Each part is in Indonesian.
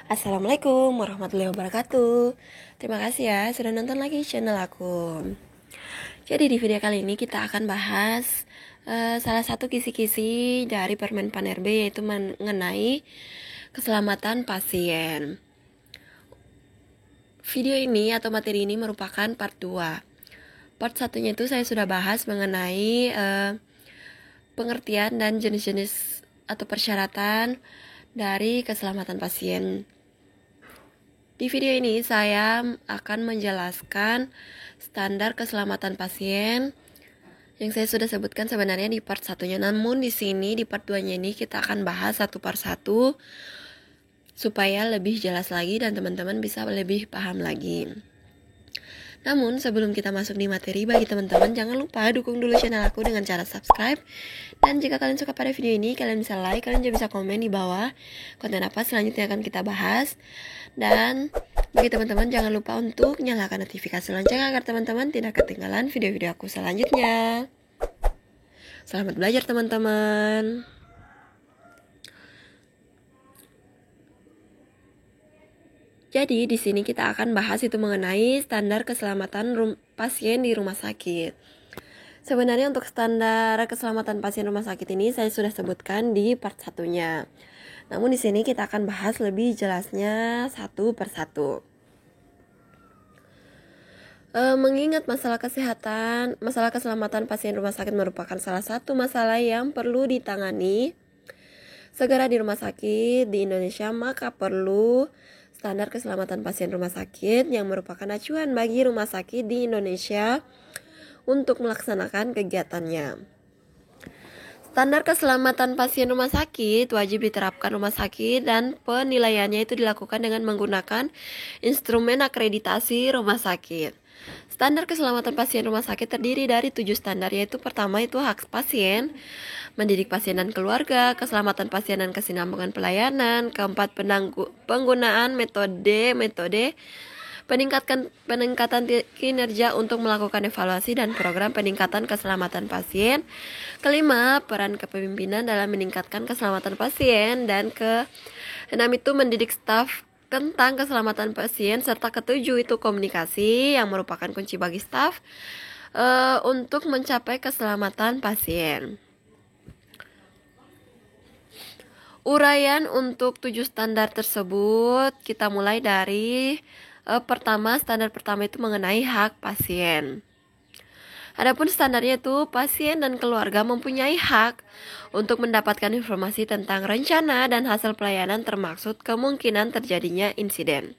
Assalamualaikum warahmatullahi wabarakatuh. Terima kasih ya sudah nonton lagi channel aku. Jadi di video kali ini kita akan bahas salah satu kisi-kisi dari Permen Pan RB, yaitu mengenai keselamatan pasien. Video ini atau materi ini merupakan part 2. Part satunya itu saya sudah bahas mengenai pengertian dan jenis-jenis atau persyaratan dari keselamatan pasien. Di video ini saya akan menjelaskan standar keselamatan pasien yang saya sudah sebutkan sebenarnya di part satunya. Namun di sini di part 2-nya ini kita akan bahas satu per satu supaya lebih jelas lagi dan teman-teman bisa lebih paham lagi. Namun sebelum kita masuk di materi, bagi teman-teman jangan lupa dukung dulu channel aku dengan cara subscribe. Dan jika kalian suka pada video ini, kalian bisa like, kalian juga bisa komen di bawah konten apa selanjutnya akan kita bahas. Dan bagi teman-teman jangan lupa untuk nyalakan notifikasi lonceng agar teman-teman tidak ketinggalan video-video aku selanjutnya. Selamat belajar teman-teman. Jadi di sini kita akan bahas itu mengenai standar keselamatan pasien di rumah sakit. Sebenarnya untuk standar keselamatan pasien rumah sakit ini saya sudah sebutkan di part satunya. Namun di sini kita akan bahas lebih jelasnya satu per satu. Mengingat masalah kesehatan, masalah keselamatan pasien rumah sakit merupakan salah satu masalah yang perlu ditangani segera di rumah sakit di Indonesia, maka perlu standar keselamatan pasien rumah sakit yang merupakan acuan bagi rumah sakit di Indonesia untuk melaksanakan kegiatannya. Standar keselamatan pasien rumah sakit wajib diterapkan rumah sakit dan penilaiannya itu dilakukan dengan menggunakan instrumen akreditasi rumah sakit. Standar keselamatan pasien rumah sakit terdiri dari 7 standar, yaitu pertama itu hak pasien, mendidik pasien dan keluarga, keselamatan pasien dan kesinambungan pelayanan, keempat penggunaan metode peningkatan kinerja untuk melakukan evaluasi dan program peningkatan keselamatan pasien, kelima peran kepemimpinan dalam meningkatkan keselamatan pasien, dan keenam itu mendidik staf tentang keselamatan pasien, serta ketujuh itu komunikasi yang merupakan kunci bagi staf untuk mencapai keselamatan pasien. Uraian untuk 7 standar tersebut kita mulai dari pertama, standar pertama itu mengenai hak pasien. Adapun standarnya itu pasien dan keluarga mempunyai hak untuk mendapatkan informasi tentang rencana dan hasil pelayanan termaksud kemungkinan terjadinya insiden.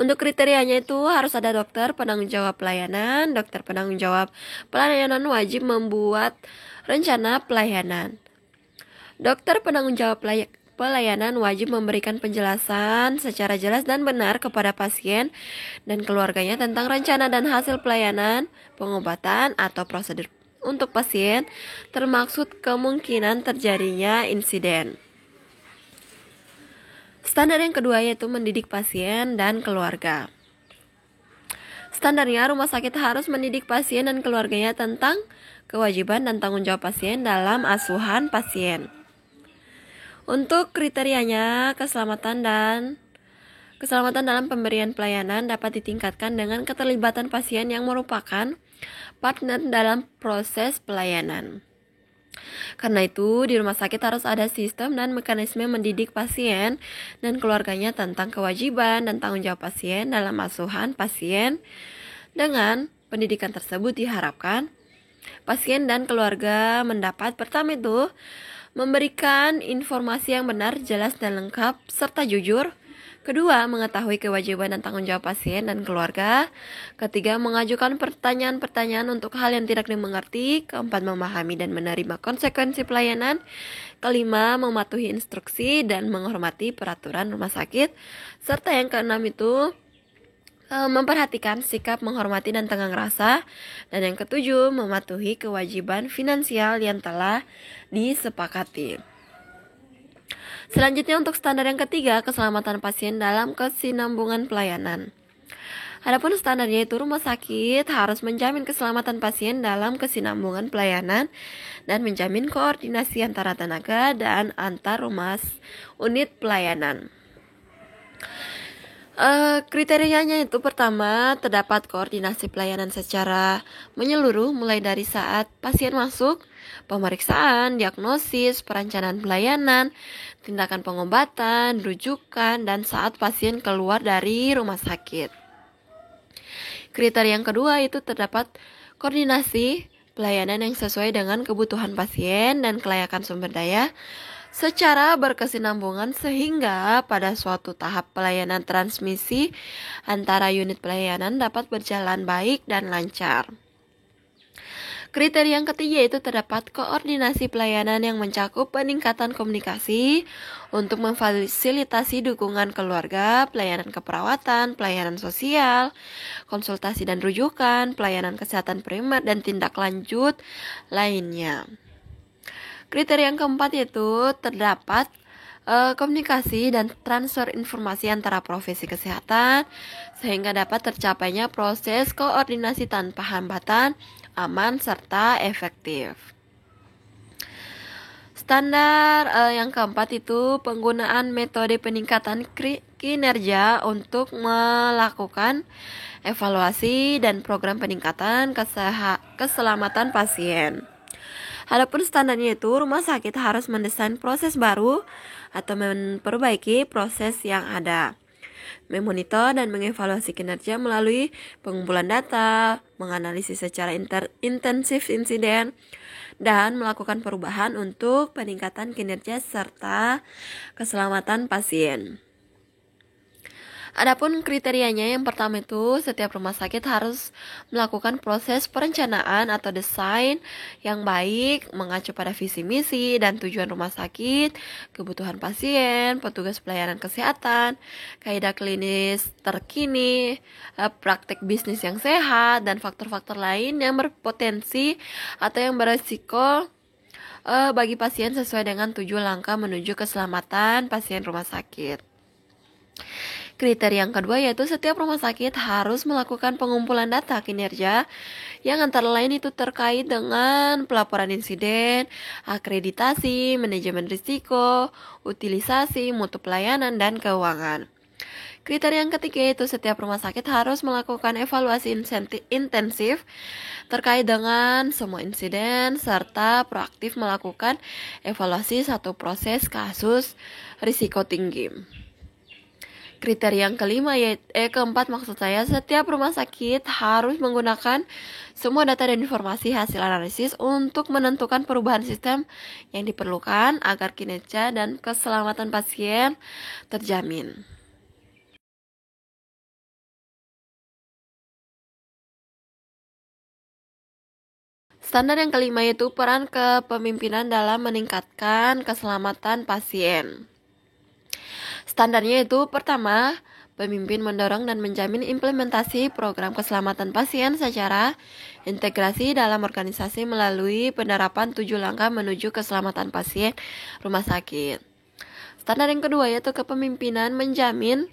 Untuk kriterianya itu harus ada dokter penanggung jawab pelayanan. Dokter penanggung jawab pelayanan wajib membuat rencana pelayanan. Dokter penanggung jawab pelayanan wajib memberikan penjelasan secara jelas dan benar kepada pasien dan keluarganya tentang rencana dan hasil pelayanan, pengobatan, atau prosedur untuk pasien, termaksud kemungkinan terjadinya insiden. Standar yang kedua yaitu mendidik pasien dan keluarga. Standarnya rumah sakit harus mendidik pasien dan keluarganya tentang kewajiban dan tanggung jawab pasien dalam asuhan pasien. Untuk kriterianya, keselamatan dalam pemberian pelayanan dapat ditingkatkan dengan keterlibatan pasien yang merupakan partner dalam proses pelayanan. Karena itu, di rumah sakit harus ada sistem dan mekanisme mendidik pasien dan keluarganya tentang kewajiban dan tanggung jawab pasien dalam asuhan pasien. Dengan pendidikan tersebut diharapkan pasien dan keluarga mendapat pertama itu memberikan informasi yang benar, jelas, dan lengkap, serta jujur. Kedua, mengetahui kewajiban dan tanggung jawab pasien dan keluarga. Ketiga, mengajukan pertanyaan-pertanyaan untuk hal yang tidak dimengerti. Keempat, memahami dan menerima konsekuensi pelayanan. Kelima, mematuhi instruksi dan menghormati peraturan rumah sakit. Serta yang keenam itu memperhatikan sikap menghormati dan tenggang rasa. Dan yang ketujuh, mematuhi kewajiban finansial yang telah disepakati. Selanjutnya untuk standar yang ketiga, keselamatan pasien dalam kesinambungan pelayanan. Adapun standarnya itu rumah sakit harus menjamin keselamatan pasien dalam kesinambungan pelayanan dan menjamin koordinasi antara tenaga dan antar unit pelayanan. Kriterianya itu pertama, terdapat koordinasi pelayanan secara menyeluruh mulai dari saat pasien masuk, pemeriksaan, diagnosis, perencanaan pelayanan, tindakan pengobatan, rujukan, dan saat pasien keluar dari rumah sakit. Kriteria yang kedua itu terdapat koordinasi pelayanan yang sesuai dengan kebutuhan pasien dan kelayakan sumber daya secara berkesinambungan sehingga pada suatu tahap pelayanan transmisi antara unit pelayanan dapat berjalan baik dan lancar. Kriteria yang ketiga itu terdapat koordinasi pelayanan yang mencakup peningkatan komunikasi untuk memfasilitasi dukungan keluarga, pelayanan keperawatan, pelayanan sosial, konsultasi dan rujukan, pelayanan kesehatan primer, dan tindak lanjut lainnya. Kriteria yang keempat yaitu terdapat komunikasi dan transfer informasi antara profesi kesehatan sehingga dapat tercapainya proses koordinasi tanpa hambatan, aman, serta efektif. Standar yang keempat itu penggunaan metode peningkatan kinerja untuk melakukan evaluasi dan program peningkatan keselamatan pasien. Adapun standarnya itu rumah sakit harus mendesain proses baru atau memperbaiki proses yang ada, memonitor dan mengevaluasi kinerja melalui pengumpulan data, menganalisis secara intensif insiden, dan melakukan perubahan untuk peningkatan kinerja serta keselamatan pasien. Adapun kriterianya yang pertama itu setiap rumah sakit harus melakukan proses perencanaan atau desain yang baik mengacu pada visi misi dan tujuan rumah sakit, kebutuhan pasien, petugas pelayanan kesehatan, kaidah klinis terkini, praktik bisnis yang sehat, dan faktor-faktor lain yang berpotensi atau yang beresiko bagi pasien sesuai dengan 7 langkah menuju keselamatan pasien rumah sakit. Kriteria yang kedua yaitu setiap rumah sakit harus melakukan pengumpulan data kinerja yang antara lain itu terkait dengan pelaporan insiden, akreditasi, manajemen risiko, utilisasi, mutu pelayanan, dan keuangan. Kriteria yang ketiga yaitu setiap rumah sakit harus melakukan evaluasi intensif terkait dengan semua insiden serta proaktif melakukan evaluasi satu proses kasus risiko tinggi. Kriteria yang keempat maksud saya, setiap rumah sakit harus menggunakan semua data dan informasi hasil analisis untuk menentukan perubahan sistem yang diperlukan agar kinerja dan keselamatan pasien terjamin. Standar yang kelima yaitu peran kepemimpinan dalam meningkatkan keselamatan pasien. Standarnya itu pertama, pemimpin mendorong dan menjamin implementasi program keselamatan pasien secara integrasi dalam organisasi melalui penerapan 7 langkah menuju keselamatan pasien rumah sakit. Standar yang kedua yaitu kepemimpinan menjamin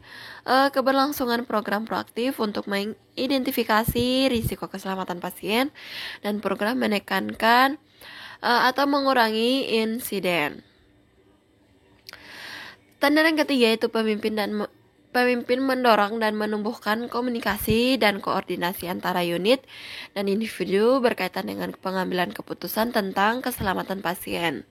keberlangsungan program proaktif untuk mengidentifikasi risiko keselamatan pasien dan program menekankan atau mengurangi insiden. Standar yang ketiga yaitu pemimpin mendorong dan menumbuhkan komunikasi dan koordinasi antara unit dan individu berkaitan dengan pengambilan keputusan tentang keselamatan pasien.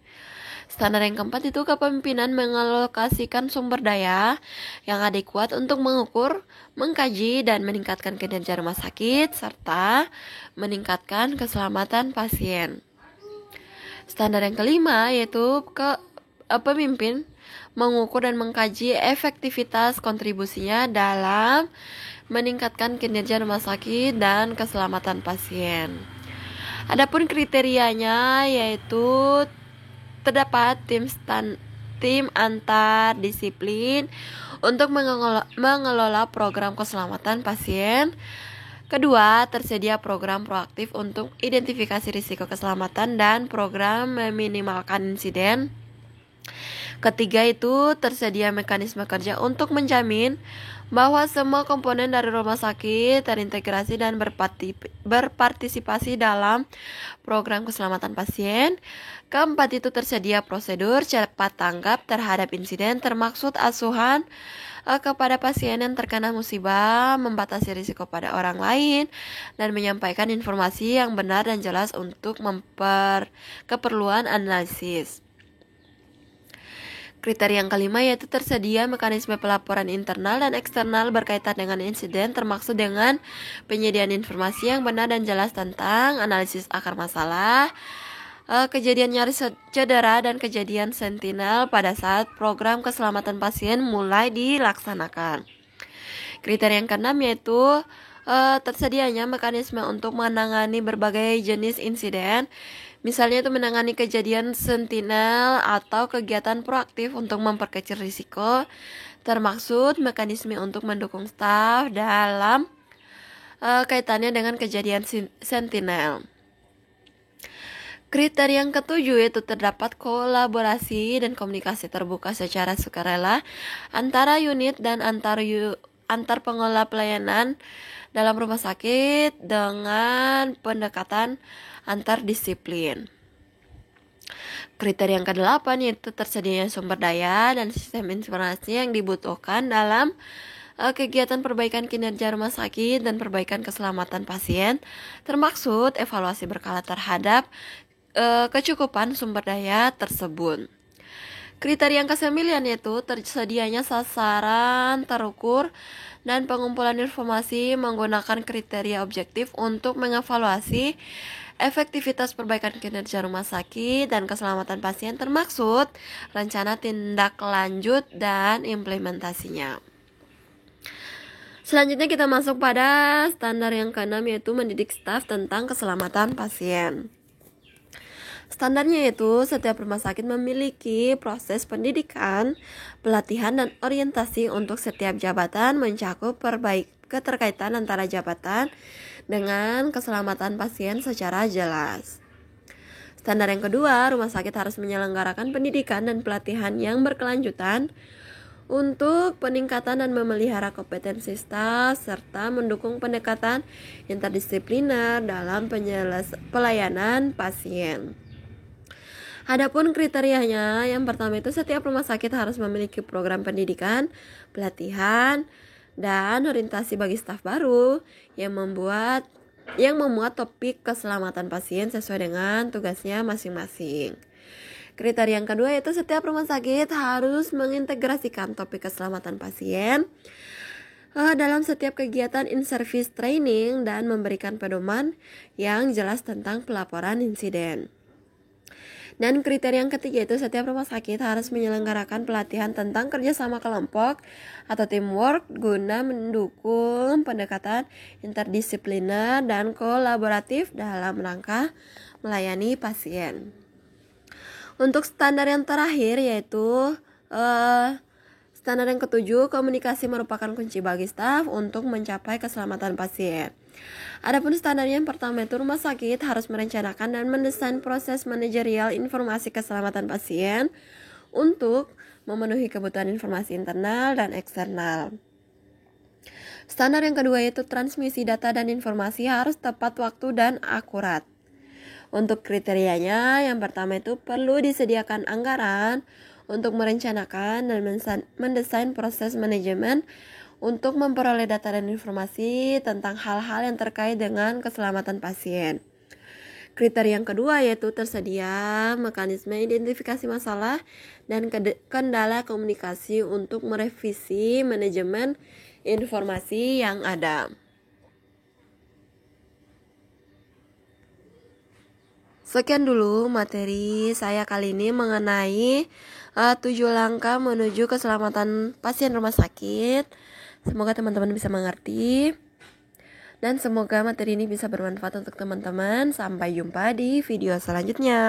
Standar yang keempat itu kepemimpinan mengalokasikan sumber daya yang adekuat untuk mengukur, mengkaji, dan meningkatkan kinerja rumah sakit serta meningkatkan keselamatan pasien. Standar yang kelima yaitu pemimpin mengukur dan mengkaji efektivitas kontribusinya dalam meningkatkan kinerja rumah sakit dan keselamatan pasien. Adapun kriterianya yaitu terdapat tim antar disiplin untuk mengelola program keselamatan pasien. Kedua, tersedia program proaktif untuk identifikasi risiko keselamatan dan program meminimalkan insiden. Ketiga itu tersedia mekanisme kerja untuk menjamin bahwa semua komponen dari rumah sakit terintegrasi dan berpartisipasi dalam program keselamatan pasien. Keempat itu tersedia prosedur cepat tanggap terhadap insiden termaksud asuhan kepada pasien yang terkena musibah, membatasi risiko pada orang lain, dan menyampaikan informasi yang benar dan jelas untuk keperluan analisis. Kriteria yang kelima yaitu tersedia mekanisme pelaporan internal dan eksternal berkaitan dengan insiden termaksud dengan penyediaan informasi yang benar dan jelas tentang analisis akar masalah, kejadian nyaris cedera dan kejadian sentinel pada saat program keselamatan pasien mulai dilaksanakan. Kriteria yang keenam yaitu tersedianya mekanisme untuk menangani berbagai jenis insiden, misalnya itu menangani kejadian sentinel atau kegiatan proaktif untuk memperkecil risiko, termaksud mekanisme untuk mendukung staf dalam kaitannya dengan kejadian sentinel. Kriteria yang ketujuh yaitu terdapat kolaborasi dan komunikasi terbuka secara sukarela antara unit dan antar pengelola pelayanan dalam rumah sakit dengan pendekatan antar disiplin. Kriteria yang kedelapan yaitu tersedianya sumber daya dan sistem informasi yang dibutuhkan dalam kegiatan perbaikan kinerja rumah sakit dan perbaikan keselamatan pasien, termaksud evaluasi berkala terhadap kecukupan sumber daya tersebut. Kriteria yang kesembilan yaitu tersedianya sasaran terukur dan pengumpulan informasi menggunakan kriteria objektif untuk mengevaluasi efektivitas perbaikan kinerja rumah sakit dan keselamatan pasien, termaksud rencana tindak lanjut dan implementasinya. Selanjutnya kita masuk pada standar yang keenam yaitu mendidik staf tentang keselamatan pasien. Standarnya yaitu setiap rumah sakit memiliki proses pendidikan, pelatihan, dan orientasi untuk setiap jabatan mencakup keterkaitan antara jabatan dengan keselamatan pasien secara jelas. Standar yang kedua, rumah sakit harus menyelenggarakan pendidikan dan pelatihan yang berkelanjutan untuk peningkatan dan memelihara kompetensi staf serta mendukung pendekatan interdisipliner dalam pelayanan pasien. Adapun kriterianya, yang pertama itu setiap rumah sakit harus memiliki program pendidikan, pelatihan, dan orientasi bagi staf baru yang memuat topik keselamatan pasien sesuai dengan tugasnya masing-masing. Kriteria yang kedua yaitu setiap rumah sakit harus mengintegrasikan topik keselamatan pasien dalam setiap kegiatan in-service training dan memberikan pedoman yang jelas tentang pelaporan insiden. Dan kriteria yang ketiga itu setiap rumah sakit harus menyelenggarakan pelatihan tentang kerjasama kelompok atau teamwork guna mendukung pendekatan interdisipliner dan kolaboratif dalam rangka melayani pasien. Untuk standar yang terakhir yaitu standar yang ketujuh, komunikasi merupakan kunci bagi staf untuk mencapai keselamatan pasien. Adapun standar yang pertama itu rumah sakit harus merencanakan dan mendesain proses manajerial informasi keselamatan pasien untuk memenuhi kebutuhan informasi internal dan eksternal. Standar yang kedua yaitu transmisi data dan informasi harus tepat waktu dan akurat. Untuk kriterianya, yang pertama itu perlu disediakan anggaran untuk merencanakan dan mendesain proses manajemen untuk memperoleh data dan informasi tentang hal-hal yang terkait dengan keselamatan pasien. Kriteria yang kedua yaitu tersedia mekanisme identifikasi masalah dan kendala komunikasi untuk merevisi manajemen informasi yang ada. Sekian dulu materi saya kali ini mengenai 7 langkah menuju keselamatan pasien rumah sakit. Semoga teman-teman bisa mengerti dan semoga materi ini bisa bermanfaat untuk teman-teman. Sampai jumpa di video selanjutnya.